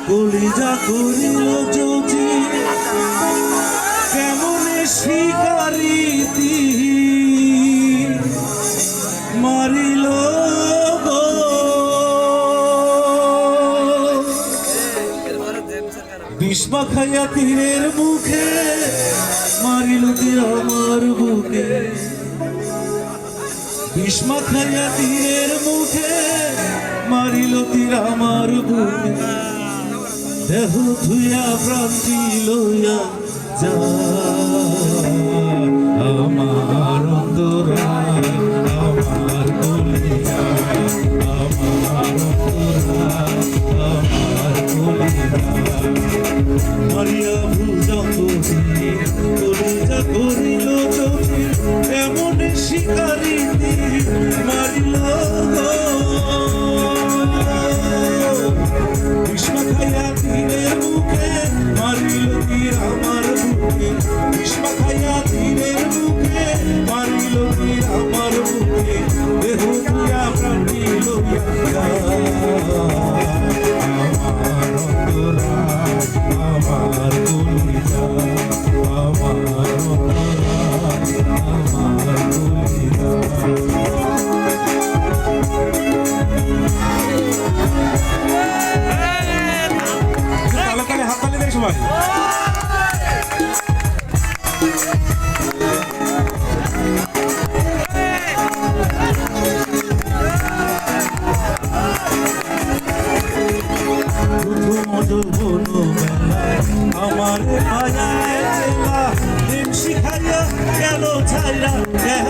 কলিজা করিল যদি কেমনে শিকারিতি মারিল গো। বিষ্মা খাইয়া তীরের মুখে মারিল তীর আমার বুকে। বিষ্মা খাইয়া তীরের মুখে মারিল তীর আমার বুকে। দেহ ধুইয়া প্রান্তি লইয়া যা আমার অন্তরায় আমার কলিজা আমার অন্তরায় আমার কলিজা। মারিয়া ভুজঙ্গ কলিজা করিল চোখে এমন শিকারিতি মারিল গো। বিষ্মা খাইয়া তীরের মুখে মারিল তীর আমার বুকে। বিষ্মা খাইয়া তীরের মুখে মারিল তীর আমার বুকে। দেহ দিয়া প্রাণী লইয়া আমার অন্তরায় আমার কলিজা আমার অন্তরায় আমার কলিজা। হাততালি দেয় সবাই। আমার দিন শিখাইয়া গেল ছাইরা গেল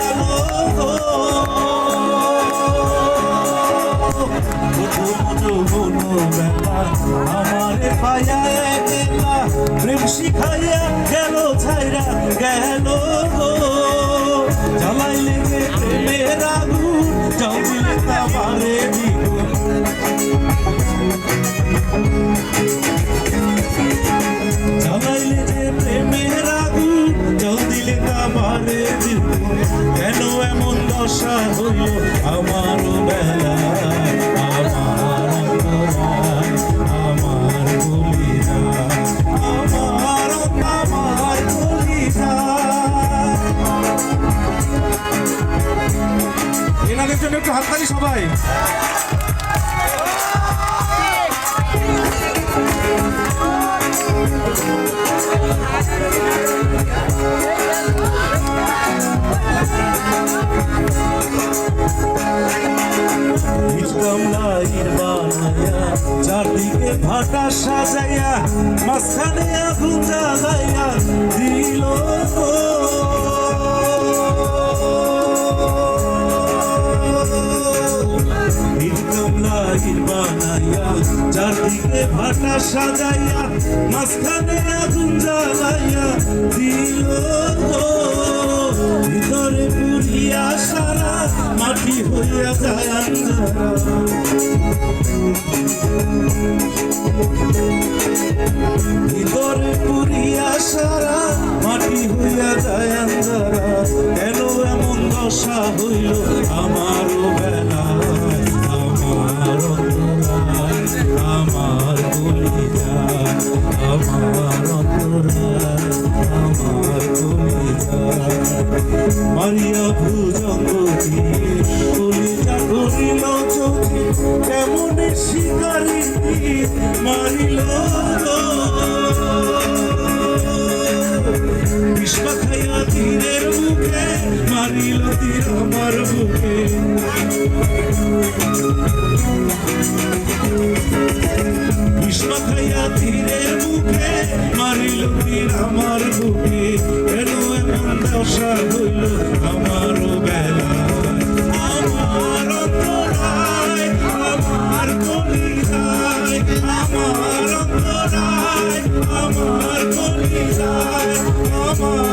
আমার পায়া গেলা প্রেম শিখাইয়া গেল ছাইরা গেল জ্বালাই লেগে প্রেমের আগুন জ্বালিলে তামারে দ্বিগুণ। জ্বালাইলে যে প্রেমের আগুন জল দিলে তামারে দ্বিগুণ। কেন এমন দশা হইল আমার বেলায় আমার অন্তরায় আমার কলিজা আমার আমার কলিজা। এনাদের জন্য একটু হাততালি সবাই। চারদিকে ভাটা সাজাইয়া মাঝখানে আগুন জ্বালাইয়া দিল বানাইয়া চারদিকে ভাটা সাজাইয়া মাঝখানে আগুন জ্বালাইয়া দিল ভিতরে পুরিয়া সারা মাটি হইয়া যায় আন্ধারা। ভিতরে পুরিয়া সারা মাটি হইয়া যায় আন্ধারা। কেন এমন দশা হইল আমার বেলায় আমার অন্তরায় আমার কলিজা আমার অন্তরায় আমার কলিজা। মারিয়া ভুজঙ্গ কলিজা করিল চোখে কেমন শিকারিতি মারিল বিষ্মা খাইয়া তীরের মুখে মারিল তীর আমার বুকে। বিষ্মা খাইয়া তীরের মুখে মারিল তীর আমার বুকে। কেন এমন দশা হইল আমার বেলায় আমার অন্তরায় আমার কলিজায় আমার অন্তরায় আমার কলিজায় আমার